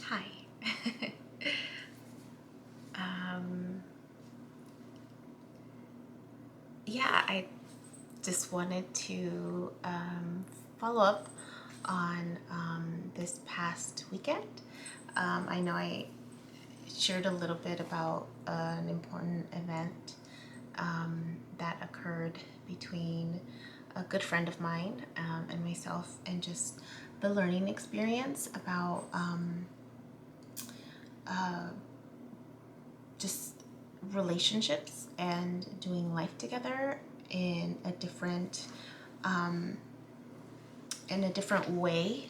Hi. um, yeah, I just wanted to follow up on this past weekend. I know I shared a little bit about an important event that occurred between a good friend of mine and myself, and just the learning experience about just relationships and doing life together in a different way,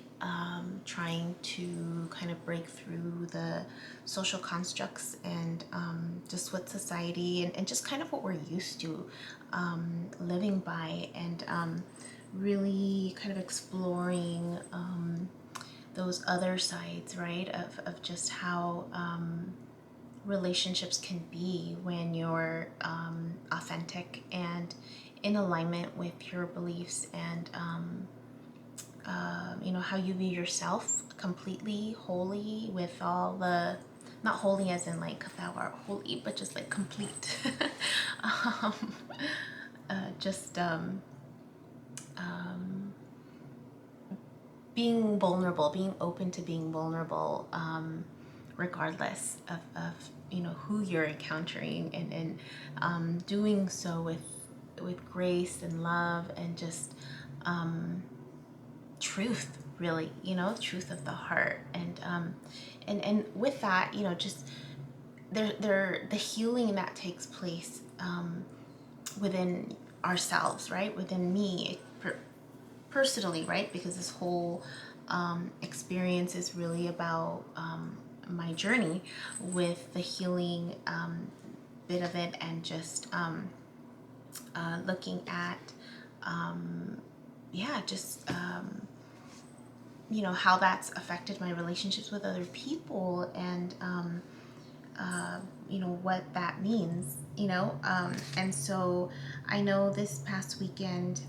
trying to kind of break through the social constructs and just what society and just kind of what we're used to living by, and really kind of exploring those other sides, right, of just how relationships can be when you're authentic and in alignment with your beliefs, and how you view yourself completely, wholly, with all the, not holy as in like thou art holy, but just like complete. um, just being vulnerable, being open to being vulnerable, regardless of who you're encountering, and doing so with grace and love, and just truth, really, truth of the heart, and with that, just the healing that takes place within ourselves, right, within me personally, right, because this whole experience is really about my journey with the healing bit of it, and just looking at just how that's affected my relationships with other people, and what that means, and so I know this past weekend,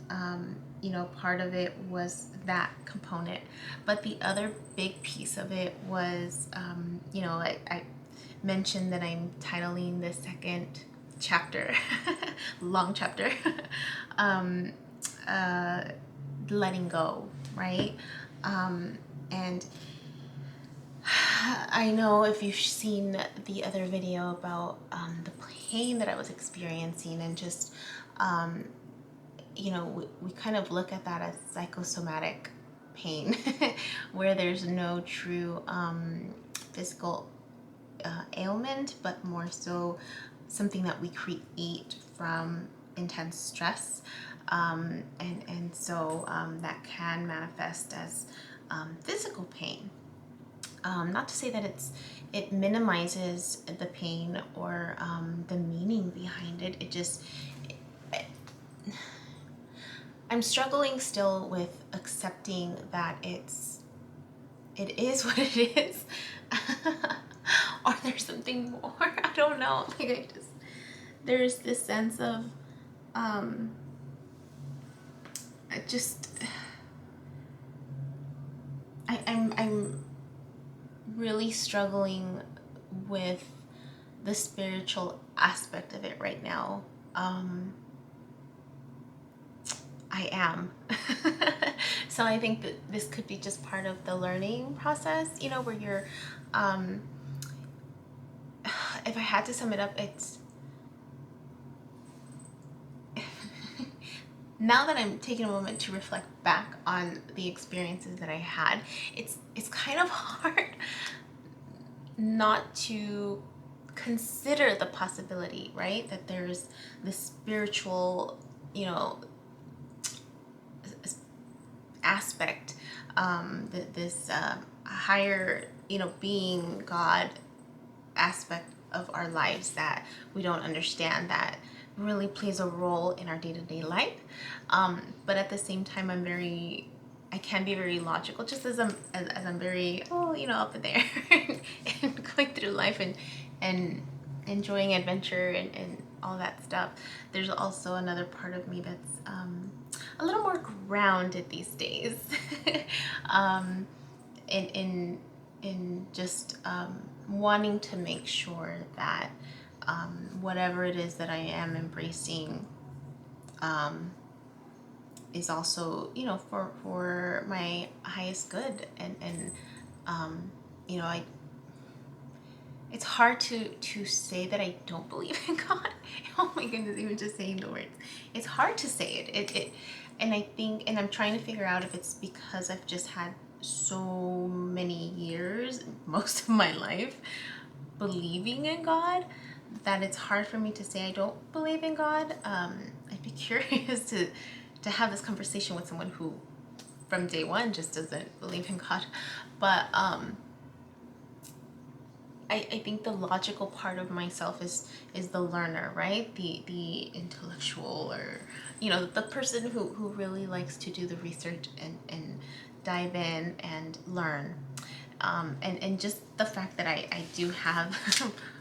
part of it was that component, but the other big piece of it was, I mentioned that I'm titling the second chapter, long chapter, um, uh, letting go, right? And I know if you've seen the other video about the pain that I was experiencing, and just, we kind of look at that as psychosomatic pain, where there's no true physical ailment, but more so something that we create from intense stress. And so that can manifest as physical pain. Not to say that it minimizes the pain or the meaning behind it. I'm struggling still with accepting that it is what it is, or there's something more. I don't know. There's this sense of I just I'm really struggling with the spiritual aspect of it right now. I am. So I think that this could be just part of the learning process, where you're, if I had to sum it up, it's, now that I'm taking a moment to reflect back on the experiences that I had, it's kind of hard not to consider the possibility, right, that there's this spiritual, aspect, this higher, being, God aspect of our lives that we don't understand, that really plays a role in our day-to-day life. But at the same time, I can be very logical, just as I'm very, up in there and going through life, and enjoying adventure, and all that stuff. There's also another part of me that's a little more grounded these days, in in just wanting to make sure that whatever it is that I am embracing is also, for my highest good. And I it's hard to say that I don't believe in God. Oh my goodness, even just saying the words, it's hard to say it. And I think, and I'm trying to figure out if it's because I've just had so many years, most of my life, believing in God, that it's hard for me to say I don't believe in God. I'd be curious to have this conversation with someone who, from day one, just doesn't believe in God. But I think the logical part of myself is the learner, right? The intellectual, or the person who really likes to do the research and dive in and learn. And just the fact that I do have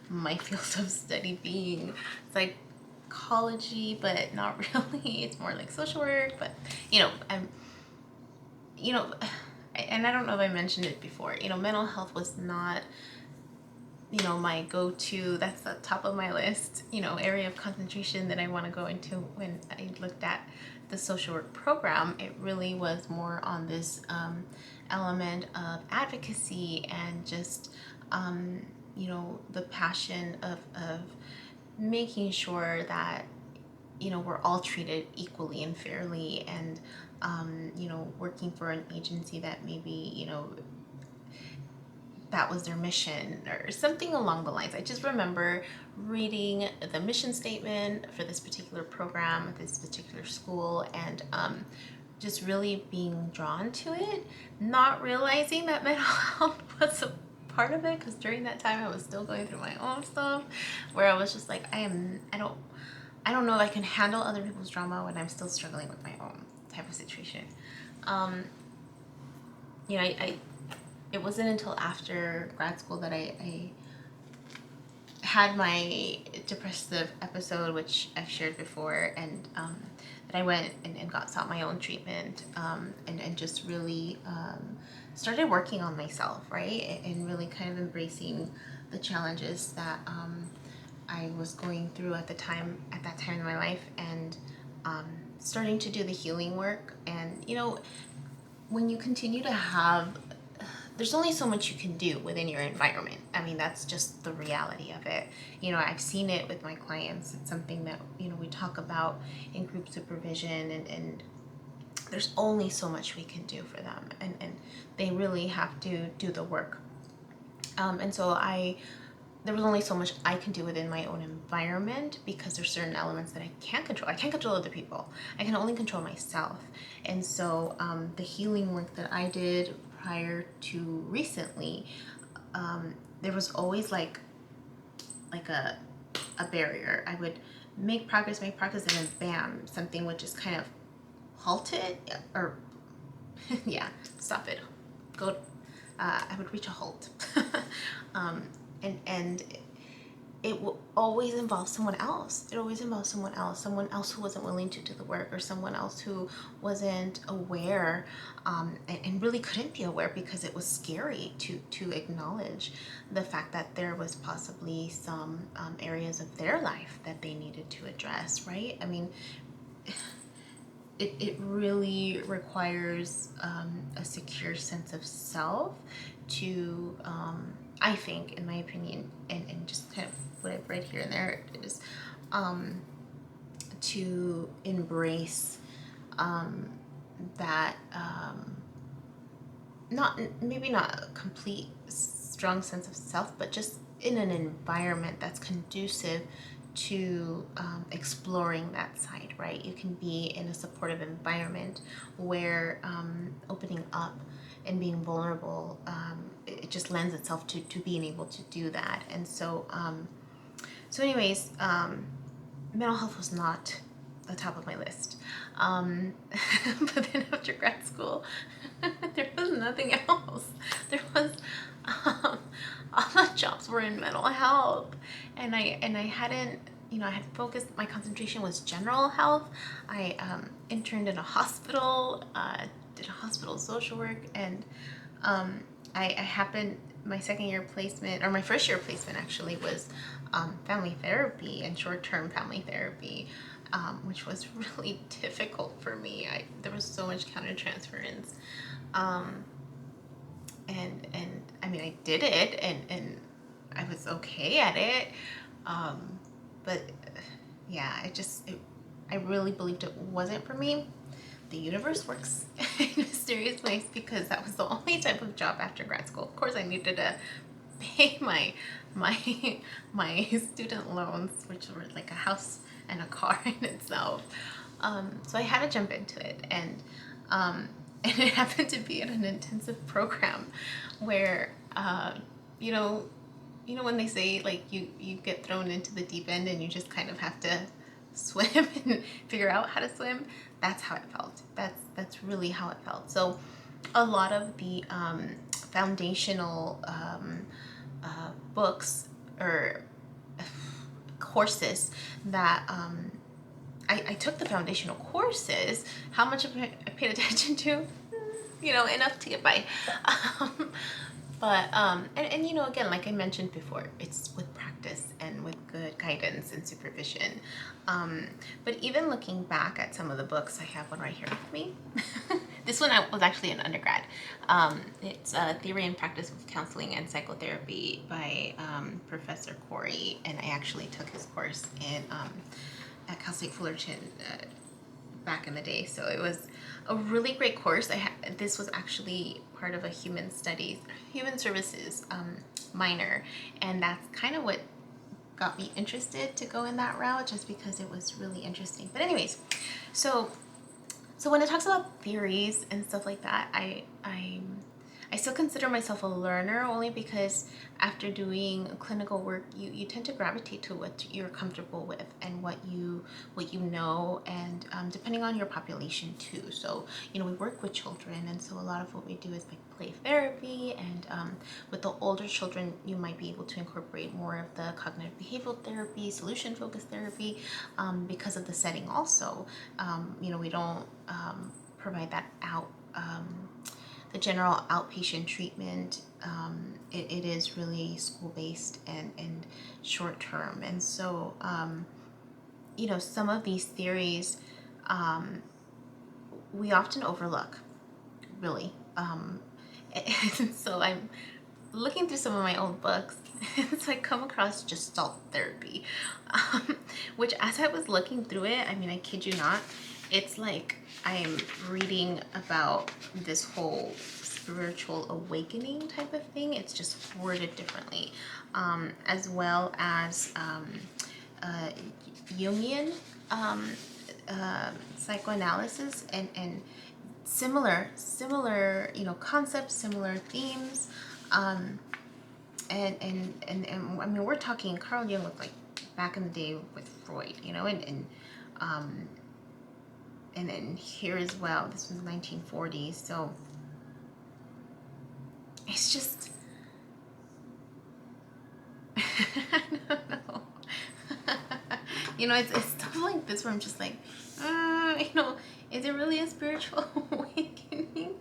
my field of study being psychology, but not really. It's more like social work, but I'm and I don't know if I mentioned it before. Mental health was not my go-to. That's the top of my list, area of concentration that I want to go into. When I looked at the social work program, it really was more on this element of advocacy and just the passion of making sure that we're all treated equally and fairly, and working for an agency that maybe that was their mission or something along the lines. I just remember reading the mission statement for this particular program, this particular school, and just really being drawn to it, not realizing that mental health was a part of it, because during that time I was still going through my own stuff, where I was just like, I don't know if I can handle other people's drama when I'm still struggling with my own type of situation. I it wasn't until after grad school that I had my depressive episode, which I've shared before, and that I went and sought my own treatment, and just really started working on myself, right? And really kind of embracing the challenges that I was going through at that time in my life, and starting to do the healing work. And when you continue to have, there's only so much you can do within your environment. I mean, that's just the reality of it. I've seen it with my clients. It's something that we talk about in group supervision, and there's only so much we can do for them, and they really have to do the work. And so there was only so much I can do within my own environment, because there's certain elements that I can't control. I can't control other people. I can only control myself. And so the healing work that I did prior to recently, there was always like a barrier. I would make progress, and then bam, something would just kind of halt it, or yeah, stop it. Go. I would reach a halt. And it will always involve someone else. It always involves someone else who wasn't willing to do the work, or someone else who wasn't aware, and really couldn't be aware, because it was scary to acknowledge the fact that there was possibly some areas of their life that they needed to address, right? I mean, it really requires a secure sense of self to, I think, in my opinion, and just kind of what I've read here and there, is to embrace that, maybe not a complete strong sense of self, but just in an environment that's conducive to exploring that side, right? You can be in a supportive environment where opening up and being vulnerable, it just lends itself to being able to do that. And so, anyways, mental health was not the top of my list. But then after grad school, there was nothing else. There was, all the jobs were in mental health, and I hadn't, I had focused. My concentration was general health. I interned in a hospital, did a hospital social work, and I happened, my second year placement, or my first year placement actually, was family therapy and short-term family therapy, which was really difficult for me. There was so much countertransference. Um, and I mean, I did it, and I was okay at it. But yeah, I really believed it wasn't for me. The universe works in mysterious ways, because that was the only type of job after grad school. Of course, I needed to pay my my student loans, which were like a house and a car in itself. So I had to jump into it, um, and it happened to be in an intensive program where, you know, when they say like you get thrown into the deep end and you just kind of have to swim and figure out how to swim. That's how it felt. That's really how it felt. So a lot of the foundational books or courses that I took the foundational courses. How much of it I paid attention to? Enough to get by. Um, and again, like I mentioned before, it's with practice and with good guidance and supervision. But even looking back at some of the books, I have one right here with me. This one was actually an undergrad. It's Theory and Practice of Counseling and Psychotherapy by Professor Corey, and I actually took his course at Cal State Fullerton back in the day. So it was a really great course. This was actually part of a human services minor, and that's kind of what got me interested to go in that route, just because it was really interesting. But anyways, so when it talks about theories and stuff like that, I still consider myself a learner, only because after doing clinical work, you tend to gravitate to what you're comfortable with and what you know, and depending on your population too. So we work with children, and so a lot of what we do is like play therapy, and with the older children, you might be able to incorporate more of the cognitive behavioral therapy, solution focused therapy, because of the setting. Also, we don't provide that out. The general outpatient treatment, it is really school-based and short-term. And so, some of these theories we often overlook, really. And so I'm looking through some of my old books, and so I come across Gestalt therapy, which, as I was looking through it, I mean, I kid you not, it's like I'm reading about this whole spiritual awakening type of thing. It's just worded differently, as well as Jungian psychoanalysis, and similar concepts, similar themes, and I mean, we're talking Carl Jung was like back in the day with Freud, and then here as well, this was 1940s. So it's just I don't know. It's stuff like this where I'm just like, is it really a spiritual awakening?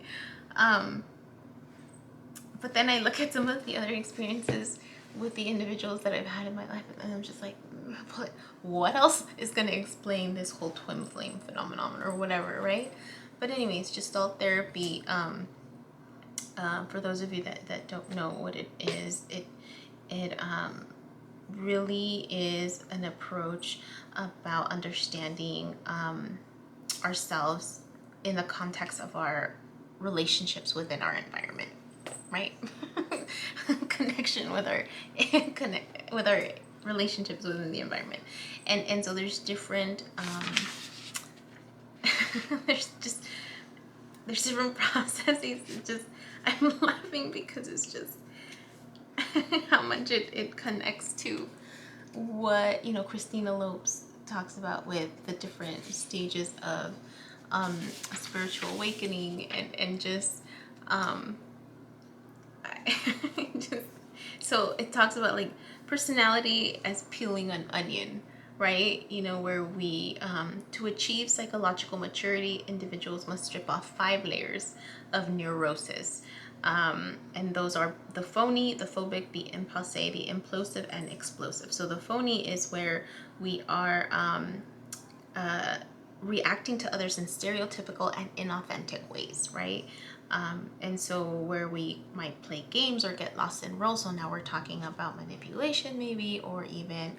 But then I look at some of the other experiences with the individuals that I've had in my life, and I'm just like, what else is going to explain this whole twin flame phenomenon or whatever, right? But anyways, Gestalt therapy, for those of you that don't know what it is, it really is an approach about understanding ourselves in the context of our relationships within our environment, right? Connection with our relationships within the environment, and so there's different there's different processes. It's just, I'm laughing because it's just how much it connects to what Christina Lopes talks about with the different stages of spiritual awakening, and just just so it talks about like personality as peeling an onion, right? Where we, to achieve psychological maturity, individuals must strip off 5 layers of neurosis. And those are the phony, the phobic, the impulse, the implosive, and explosive. So the phony is where we are reacting to others in stereotypical and inauthentic ways, right? And so where we might play games or get lost in roles, so now we're talking about manipulation maybe, or even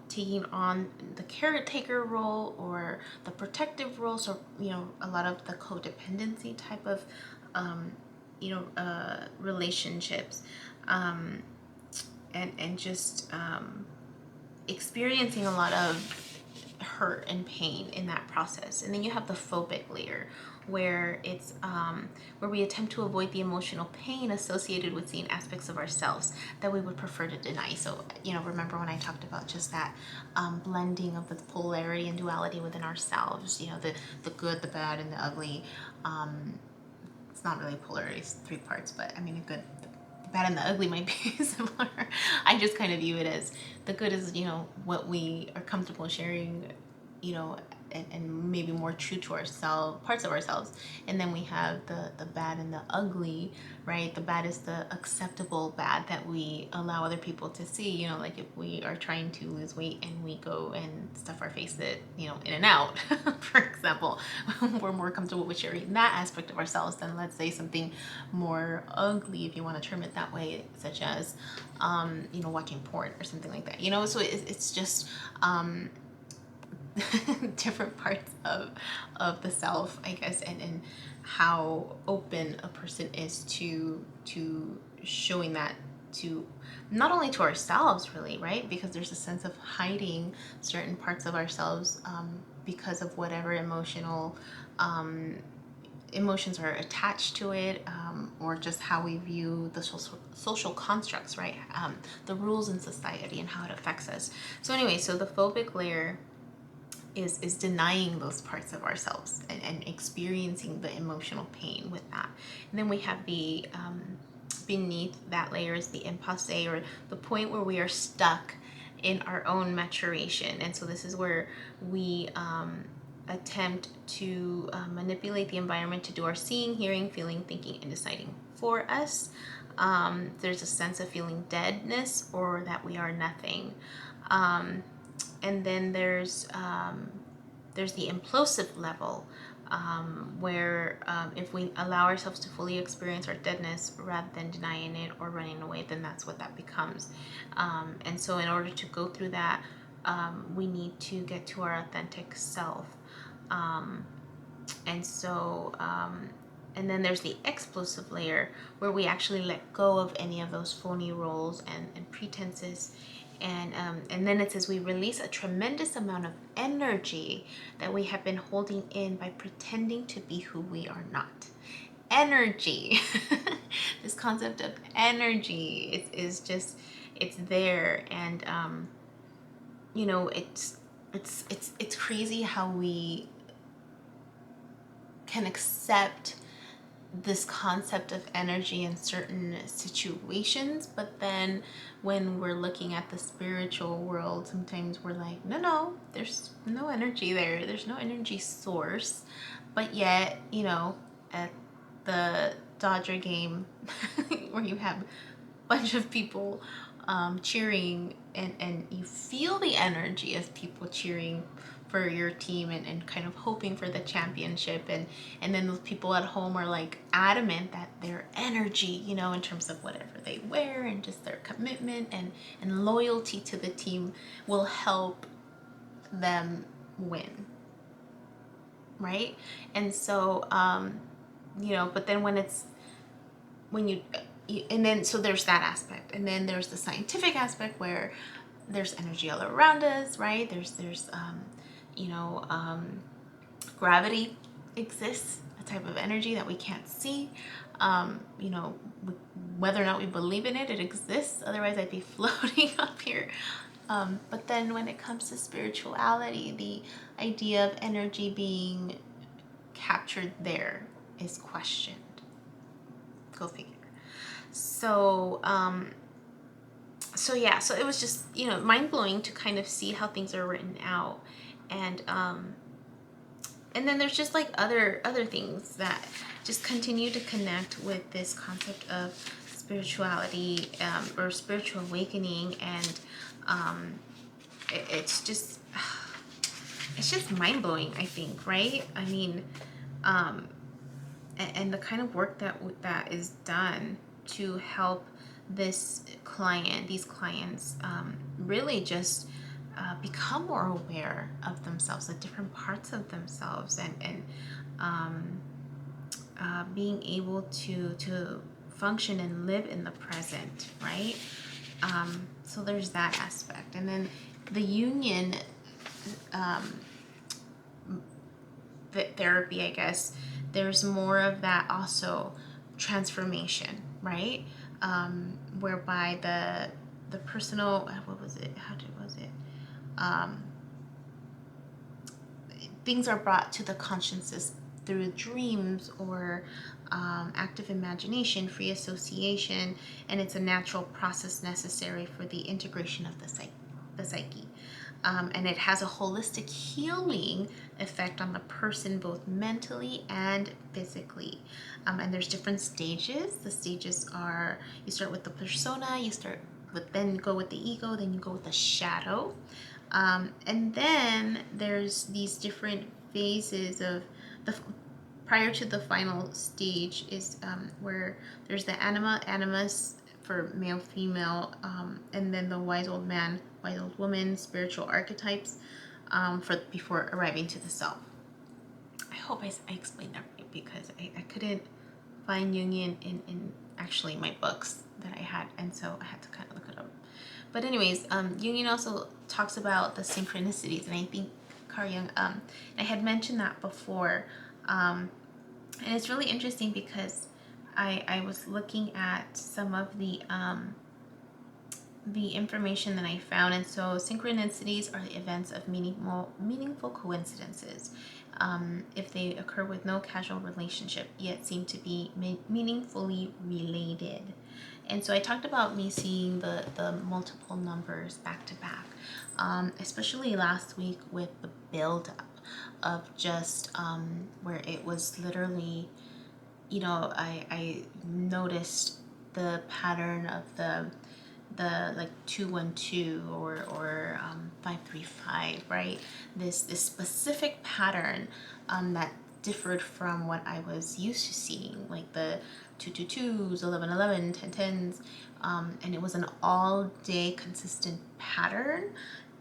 taking on the caretaker role or the protective role. So, a lot of the codependency type of, relationships, and just experiencing a lot of hurt and pain in that process. And then you have the phobic layer, where it's where we attempt to avoid the emotional pain associated with seeing aspects of ourselves that we would prefer to deny. So, remember when I talked about just that blending of the polarity and duality within ourselves, the good, the bad, and the ugly. It's not really polarity, it's 3 parts, but I mean, the good, the bad, and the ugly might be similar. I just kind of view it as the good is, what we are comfortable sharing, you know, and maybe more true to ourselves, parts of ourselves. And then we have the bad and the ugly, right? The bad is the acceptable bad that we allow other people to see, like if we are trying to lose weight and we go and stuff our face in and out, for example, we're more comfortable with sharing that aspect of ourselves than, let's say, something more ugly, if you want to term it that way, such as, watching porn or something like that, so it's just, different parts of the self, I guess, and how open a person is to showing that to not only to ourselves, really, right? Because there's a sense of hiding certain parts of ourselves, because of whatever emotions are attached to it, or just how we view the social constructs, right? The rules in society and how it affects us. So anyway, so the phobic layer is denying those parts of ourselves and experiencing the emotional pain with that. And then we have the beneath that layer is the impasse, or the point where we are stuck in our own maturation. And so this is where we attempt to manipulate the environment to do our seeing, hearing, feeling, thinking, and deciding for us. There's a sense of feeling deadness, or that we are nothing. And then there's the implosive level, where if we allow ourselves to fully experience our deadness rather than denying it or running away, then that's what that becomes. And so in order to go through that, we need to get to our authentic self. And so, and then there's the explosive layer, where we actually let go of any of those phony roles and pretenses. And then it says we release a tremendous amount of energy that we have been holding in by pretending to be who we are not. Energy. This concept of energy is just, it's there. And it's crazy how we can accept this concept of energy in certain situations, but then when we're looking at the spiritual world, sometimes we're like, no, there's no energy there's no energy source. But yet, at the Dodger game, where you have a bunch of people cheering, and you feel the energy of people cheering for your team, and kind of hoping for the championship, and then those people at home are like adamant that their energy, in terms of whatever they wear and just their commitment and loyalty to the team, will help them win, right? And so but then and then so there's that aspect, and then there's the scientific aspect, where there's energy all around us, right? There's gravity exists, a type of energy that we can't see. Whether or not we believe in it, it exists. Otherwise, I'd be floating up here. But then when it comes to spirituality, the idea of energy being captured there is questioned. Go figure. So, So yeah, so it was just, mind blowing to kind of see how things are written out. And and then there's just like other things that just continue to connect with this concept of spirituality, or spiritual awakening. And it's just mind-blowing, I think, right? I mean, and the kind of work that is done to help these clients, really just become more aware of themselves, the different parts of themselves, and being able to function and live in the present, right? So there's that aspect. And then the union, therapy, I guess, there's more of that also, transformation, right? Whereby the personal, what was it? Was it? Um, Things are brought to the consciousness through dreams, or active imagination, free association, and it's a natural process necessary for the integration of the psyche. And it has a holistic healing effect on the person, both mentally and physically. And there's different stages. The stages are, you start with the persona, then you go with the ego, then you go with the shadow. And then there's these different phases of the prior to the final stage is, where there's the animus for male, female, and then the wise old man, wise old woman, spiritual archetypes, for before arriving to the self. I hope I explained that right, because I couldn't find Jungian in actually my books that I had, and so I had to kind of look it up. But anyways, Jungian also talks about the synchronicities, and I think Carl Jung, I had mentioned that before, and it's really interesting because I was looking at some of the information that I found. And so synchronicities are the events of meaningful coincidences, if they occur with no casual relationship, yet seem to be meaningfully related. And so I talked about me seeing the multiple numbers back to back, especially last week with the build-up of just, where it was literally, I noticed the pattern of the like 212, or 535, right? This specific pattern, that differed from what I was used to seeing, like the 222s, 1111, 1010s, and it was an all day consistent pattern.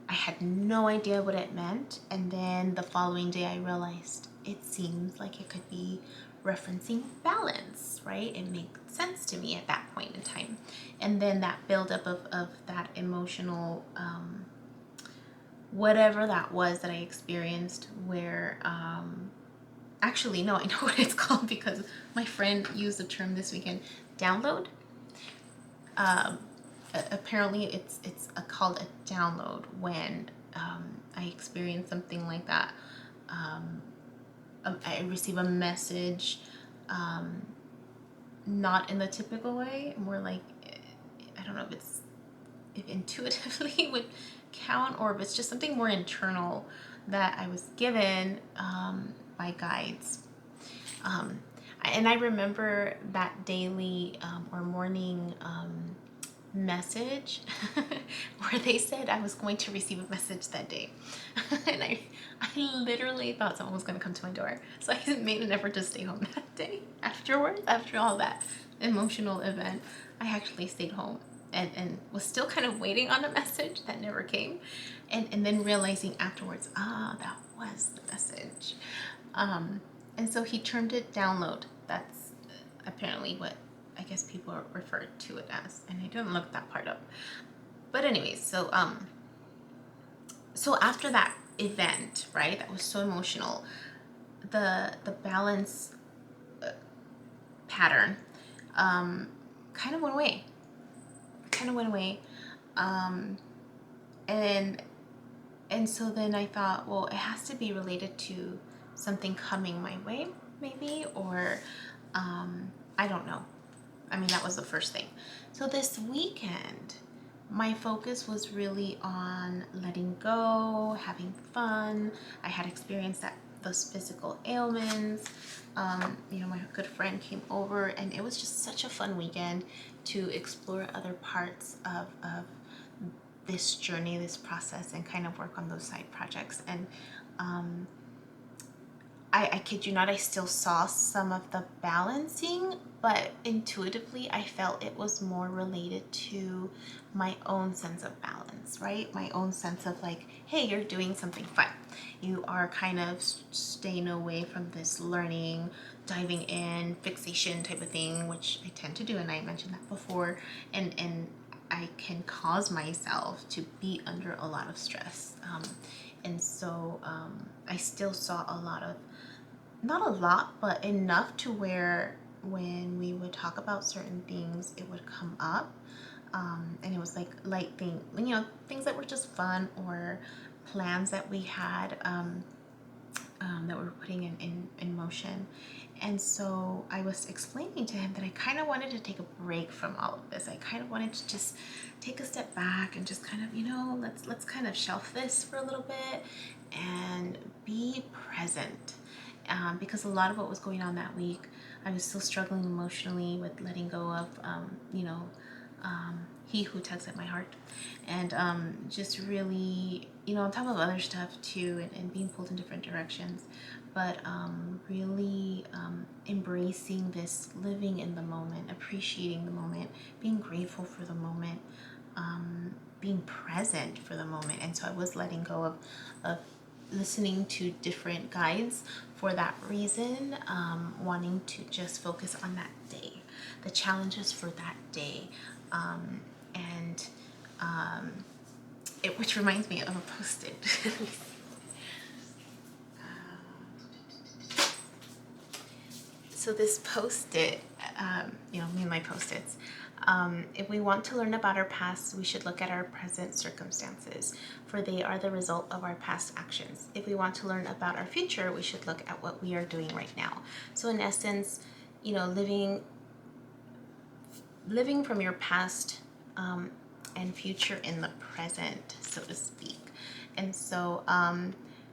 I had no idea what it meant, and then the following day I realized it seems like it could be referencing balance, right? It made sense to me at that point in time. And then that buildup of that emotional, whatever that was that I experienced, where, actually, no, I know what it's called, because my friend used the term this weekend, download. Apparently it's called a download when, I experience something like that. I receive a message, not in the typical way, more like, I don't know if intuitively would count, or if it's just something more internal that I was given, by guides. And I remember that daily, or morning, message where they said I was going to receive a message that day. And I literally thought someone was going to come to my door. So I made an effort to stay home that day. Afterwards, after all that emotional event, I actually stayed home, and was still kind of waiting on a message that never came. And then realizing afterwards, that was the message. And so he termed it download. That's apparently what I guess people refer to it as, and I didn't look that part up. But anyways, so after that event, right, that was so emotional, the balance, pattern, kind of went away. And so then I thought, well, it has to be related to something coming my way, maybe, or, I don't know. I mean, that was the first thing. So this weekend, my focus was really on letting go, having fun. I had experienced those physical ailments. My good friend came over, and it was just such a fun weekend to explore other parts of this journey, this process, and kind of work on those side projects. And I kid you not, I still saw some of the balancing, but intuitively I felt it was more related to my own sense of balance, right? My own sense of like, hey, you're doing something fun. You are kind of staying away from this learning, diving in, fixation type of thing, which I tend to do, and I mentioned that before. And I can cause myself to be under a lot of stress. And so I still saw a lot of, not a lot, but enough to where when we would talk about certain things, it would come up. And it was like light things that were just fun, or plans that we had that we were putting in motion. And so I was explaining to him that I kind of wanted to take a break from all of this. I kind of wanted to just take a step back and just kind of, let's kind of shelf this for a little bit and be present. Because a lot of what was going on that week, I was still struggling emotionally with letting go of, he who tugs at my heart, and just really, on top of other stuff too, and being pulled in different directions, but really embracing this living in the moment, appreciating the moment, being grateful for the moment, being present for the moment. And so I was letting go of listening to different guides for that reason, wanting to just focus on that day, the challenges for that day. And which reminds me of a post-it. So this post-it, me and my post-its, if we want to learn about our past, we should look at our present circumstances, for they are the result of our past actions. If we want to learn about our future, we should look at what we are doing right now. So in essence, living from your past and future in the present, so to speak. And so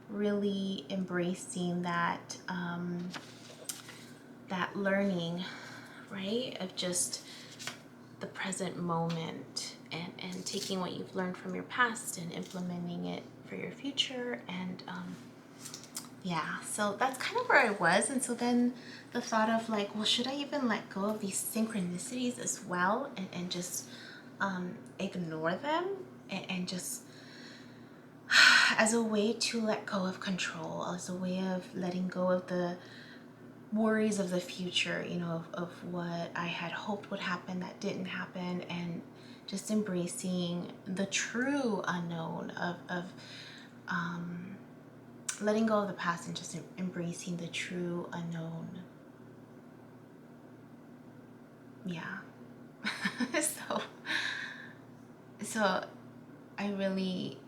really embracing that that learning, right, of just the present moment, and taking what you've learned from your past and implementing it for your future. And so that's kind of where I was. And so then the thought of like, well, should I even let go of these synchronicities as well, and just ignore them, and just as a way to let go of control, as a way of letting go of the worries of the future, of what I had hoped would happen that didn't happen, and just embracing the true unknown of letting go of the past and just embracing the true unknown. So I really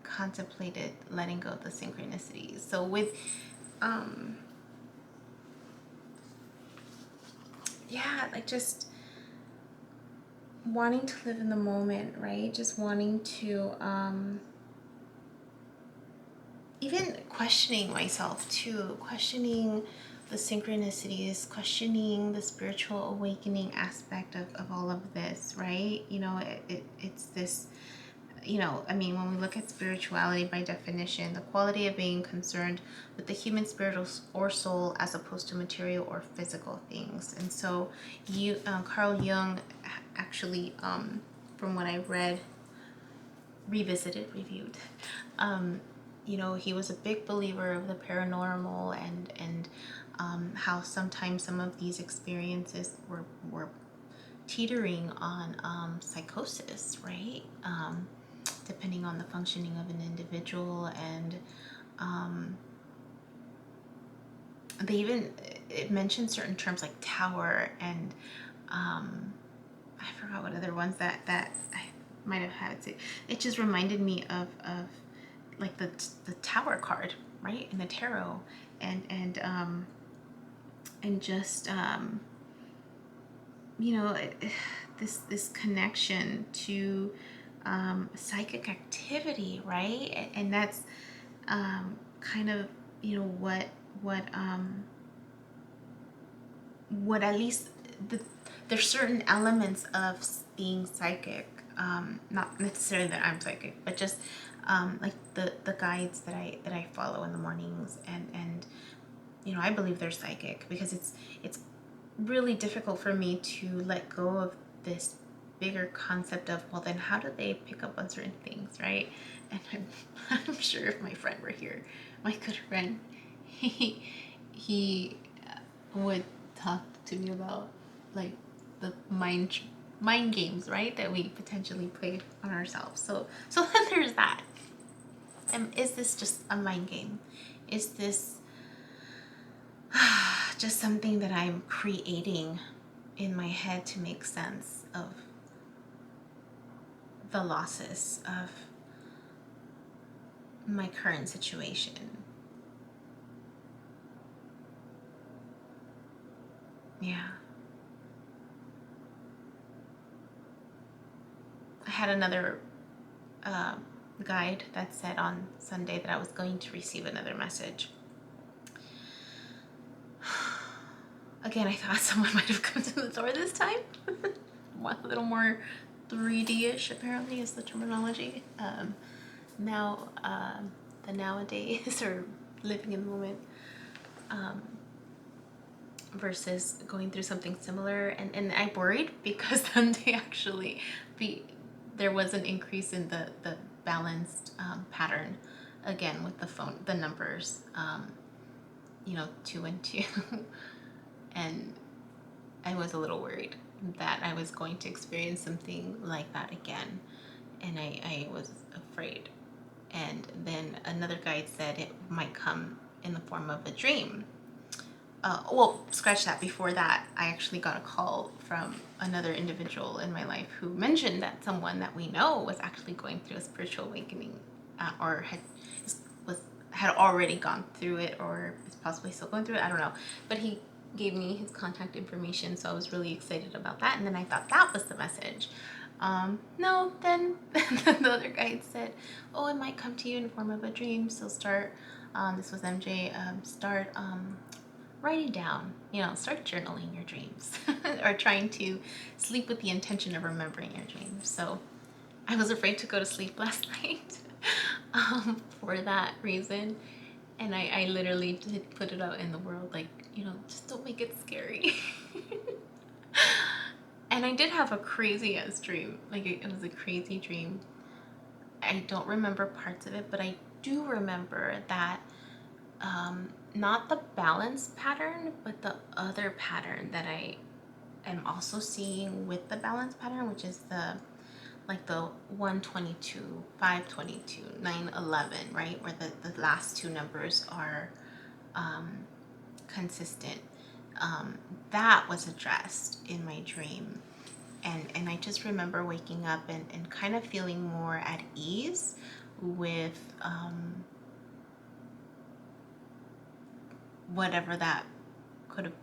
contemplated letting go of the synchronicities. So with like just wanting to live in the moment, right? Just wanting to even questioning myself too, questioning the synchronicities, questioning the spiritual awakening aspect of all of this, right? It's this, when we look at spirituality by definition, the quality of being concerned with the human spirit or soul as opposed to material or physical things. And so Carl Jung actually, from what I read, reviewed, he was a big believer of the paranormal, and how sometimes some of these experiences were teetering on psychosis, right? Depending on the functioning of an individual. And it mentioned certain terms like tower, and I forgot what other ones that I might have had to. It just reminded me of like the tower card, right, in the tarot, and just this connection to psychic activity, right? And that's kind of, what at least there's certain elements of being psychic, not necessarily that I'm psychic, but just like the guides that I follow in the mornings, and I believe they're psychic, because it's really difficult for me to let go of this bigger concept of, well, then how do they pick up on certain things, right? And I'm sure if my friend were here, my good friend, he would talk to me about like the mind games, right, that we potentially play on ourselves. So then there's that. And is this just a mind game? Is this just something that I'm creating in my head to make sense of the losses of my current situation? Yeah. I had another guide that said on Sunday that I was going to receive another message. Again, I thought someone might have come to the door this time. A little more 3D-ish, apparently, is the terminology. Now, the nowadays, or living in the moment, versus going through something similar. And I worried because then there was an increase in the balanced pattern, again, with the numbers, 2 and 2. And I was a little worried that I was going to experience something like that again. And I was afraid. And then another guide said it might come in the form of a dream. Well, scratch that. Before that, I actually got a call from another individual in my life who mentioned that someone that we know was actually going through a spiritual awakening, or had already gone through it, or is possibly still going through it. I don't know. But he gave me his contact information, so I was really excited about that. And then I thought that was the message. No, then the other guide said, oh, it might come to you in the form of a dream. So start, this was MJ, start writing down, start journaling your dreams or trying to sleep with the intention of remembering your dreams. So I was afraid to go to sleep last night for that reason. And I literally did put it out in the world, like, just don't make it scary. And I did have a crazy ass dream. Like, it was a crazy dream. I don't remember parts of it, but I do remember that not the balance pattern, but the other pattern that I am also seeing with the balance pattern, which is the 122, 522, 911, right? Where the last two numbers are consistent. That was addressed in my dream. And I just remember waking up and kind of feeling more at ease with whatever that could have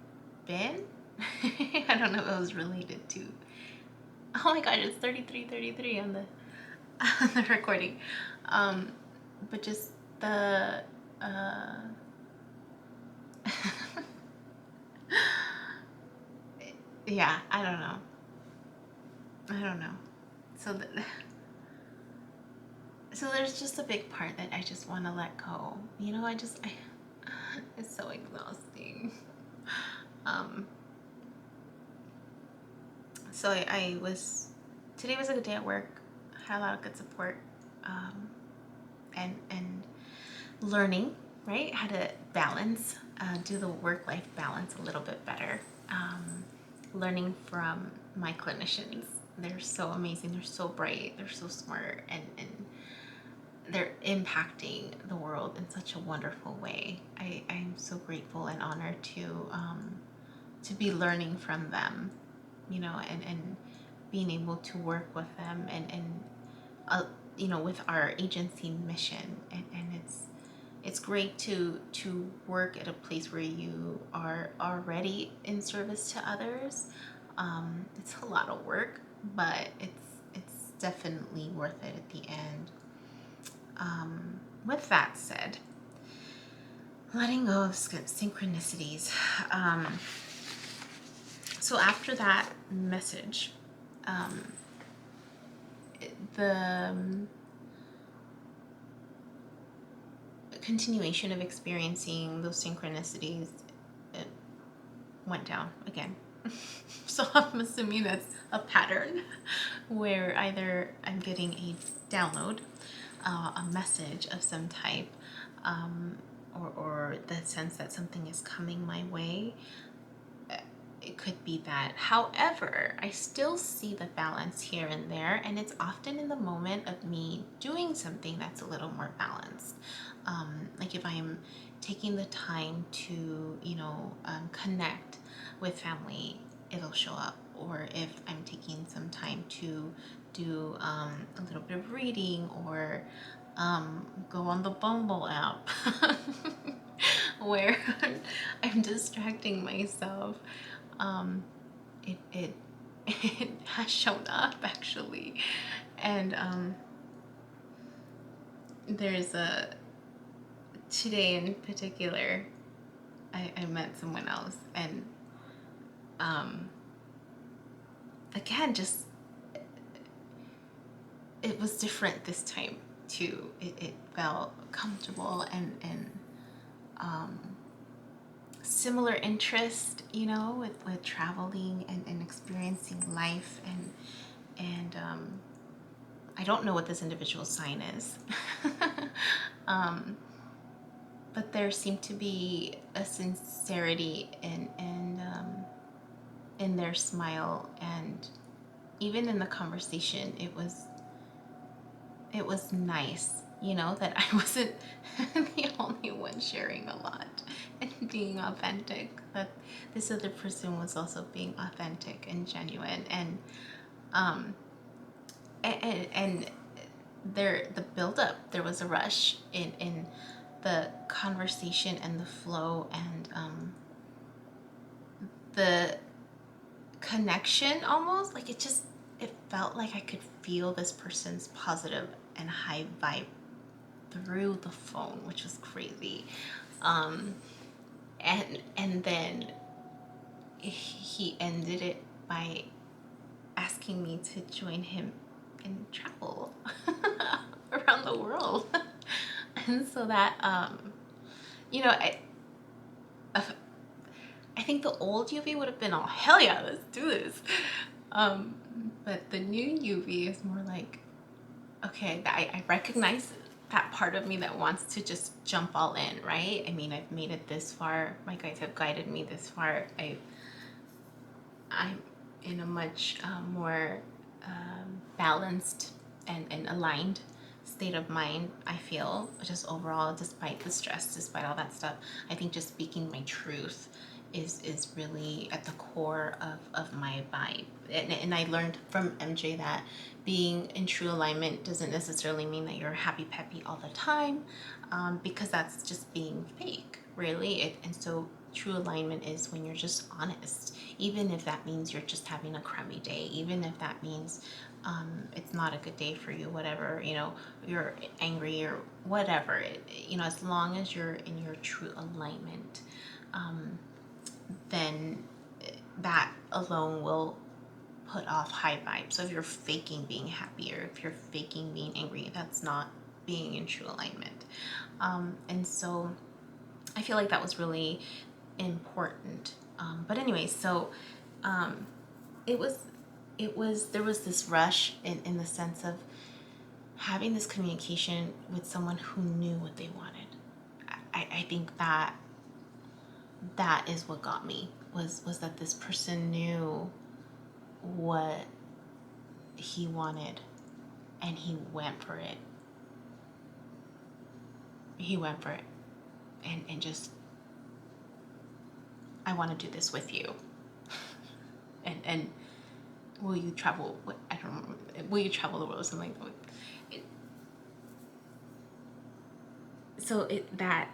been. I don't know if it was related to, oh my god, it's 3333 on the recording. But just the yeah, I don't know. So there's just a big part that I just want to let go. It's so exhausting. So today was a good day at work. I had a lot of good support, and learning, right, how to balance, do the work-life balance a little bit better. Learning from my clinicians. They're so amazing. They're so bright. They're so smart, and they're impacting the world in such a wonderful way. I'm so grateful and honored to be learning from them, and being able to work with them, and with our agency mission. And it's great to work at a place where you are already in service to others. It's a lot of work, but it's definitely worth it at the end. With that said, letting go of synchronicities. So after that message, the continuation of experiencing those synchronicities, it went down again. So I'm assuming that's a pattern where either I'm getting a download, a message of some type, or the sense that something is coming my way. It could be that. However, I still see the balance here and there, and it's often in the moment of me doing something that's a little more balanced. Like if I'm taking the time to, connect with family, it'll show up. Or if I'm taking some time to do a little bit of reading, or go on the Bumble app where I'm distracting myself. It it has shown up actually, and there's today in particular, I met someone else, and again, just it was different this time too. It felt comfortable and similar interest, with traveling and experiencing life, and I don't know what this individual's sign is. But there seemed to be a sincerity in their smile, and even in the conversation, it was nice, that I wasn't the only one sharing a lot and being authentic, that this other person was also being authentic and genuine, and the build up, there was a rush in the conversation and the flow, and the connection, almost like it felt like I could feel this person's positive and high vibe through the phone, which was crazy. And then he ended it by asking me to join him in travel around the world. And so that I think the old UV would have been all, hell yeah, let's do this. But the new UV is more like, okay, I recognize that part of me that wants to just jump all in, right? I mean, I've made it this far. My guides have guided me this far. I'm in a much more balanced and aligned state of mind, I feel, just overall, despite the stress, despite all that stuff. I think just speaking my truth is really at the core of my vibe. And I learned from MJ that being in true alignment doesn't necessarily mean that you're happy peppy all the time, because that's just being fake, really. And so true alignment is when you're just honest, even if that means you're just having a crummy day, even if that means it's not a good day for you, whatever, you're angry or whatever, as long as you're in your true alignment, then that alone will put off high vibes. So if you're faking being happy, or if you're faking being angry, that's not being in true alignment. And so I feel like that was really important. But anyway, so there was this rush in the sense of having this communication with someone who knew what they wanted. I think that is what got me, was that this person knew what he wanted, and he went for it. And just, I want to do this with you. And will you travel? I don't remember. Will you travel the world or something like that? So that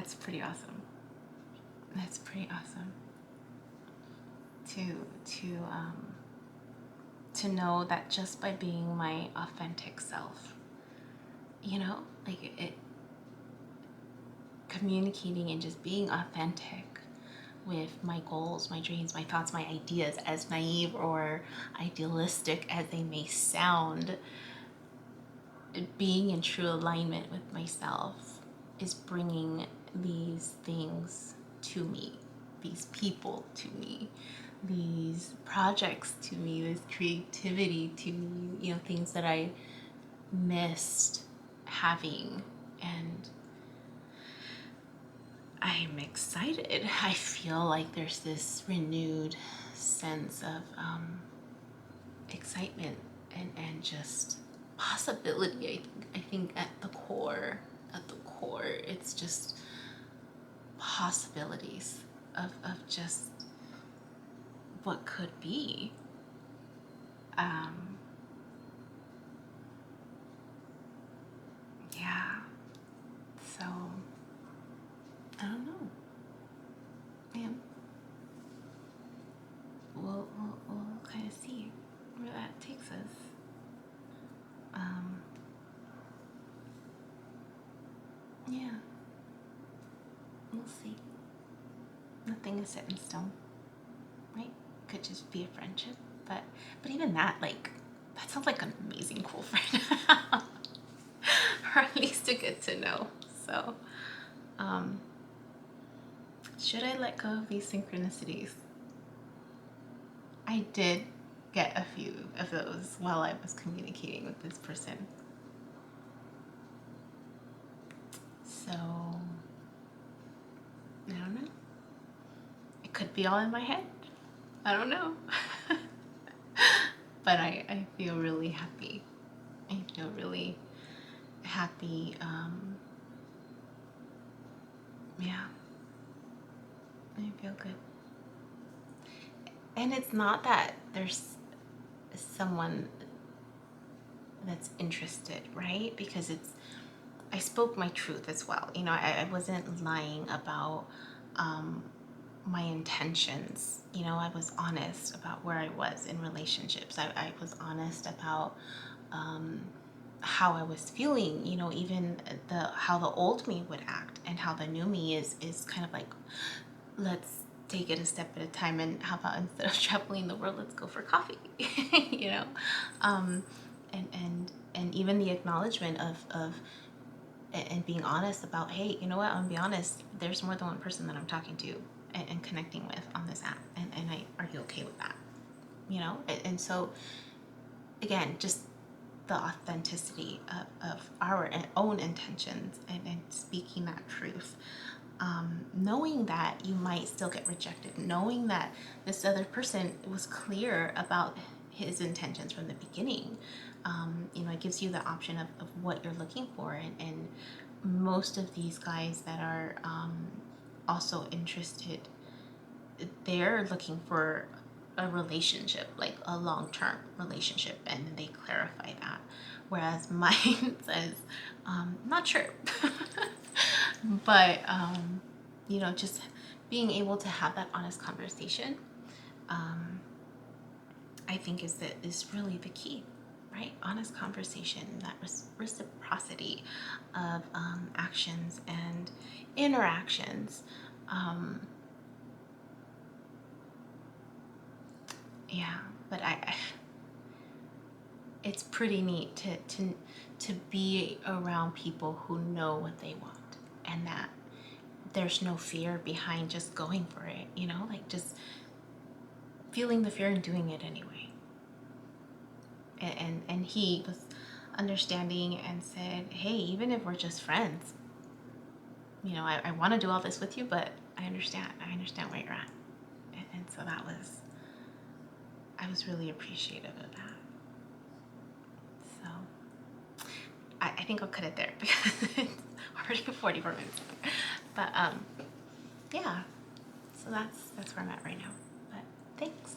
that's pretty awesome. That's pretty awesome. To know that just by being my authentic self, like communicating and just being authentic with my goals, my dreams, my thoughts, my ideas, as naive or idealistic as they may sound, being in true alignment with myself is bringing these things to me, these people to me, these projects to me, this creativity to me, things that I missed having. And I'm excited. I feel like there's this renewed sense of excitement and just possibility. I think at the core, it's just possibilities of just what could be. Yeah. So I don't know. Man, we'll kind of see where that takes us. Yeah, we'll see. Nothing is set in stone, right? Could just be a friendship, but even that, like, that sounds like an amazing, cool friend, or at least to get to know. So, should I let go of these synchronicities? I did get a few of those while I was communicating with this person. So, I don't know. It could be all in my head. I don't know. But I feel really happy. I feel really happy. Yeah. I feel good. And it's not that there's someone that's interested, right? Because I spoke my truth as well. I wasn't lying about my intentions. I was honest about where I was in relationships. I was honest about how I was feeling, even how the old me would act and how the new me is kind of like, let's take it a step at a time, and how about instead of traveling the world, let's go for coffee. And even the acknowledgement of and being honest about, hey, you know what, I'm gonna be honest, there's more than one person that I'm talking to and connecting with on this app, and are you okay with that? And so again, just the authenticity of our own intentions and speaking that truth. Knowing that you might still get rejected, knowing that this other person was clear about his intentions from the beginning. It gives you the option of what you're looking for. And most of these guys that are also interested, they're looking for a relationship, like a long-term relationship, and they clarify that. Whereas mine says, not sure. But, just being able to have that honest conversation, I think is really the key, right? Honest conversation, that reciprocity of actions and interactions. Yeah, but it's pretty neat to be around people who know what they want, and that there's no fear behind just going for it, like just feeling the fear and doing it anyway. And he was understanding and said, hey, even if we're just friends, I want to do all this with you, but I understand where you're at. And so I was really appreciative of that. So I think I'll cut it there because it's already 44 minutes. But yeah, so that's where I'm at right now. But thanks.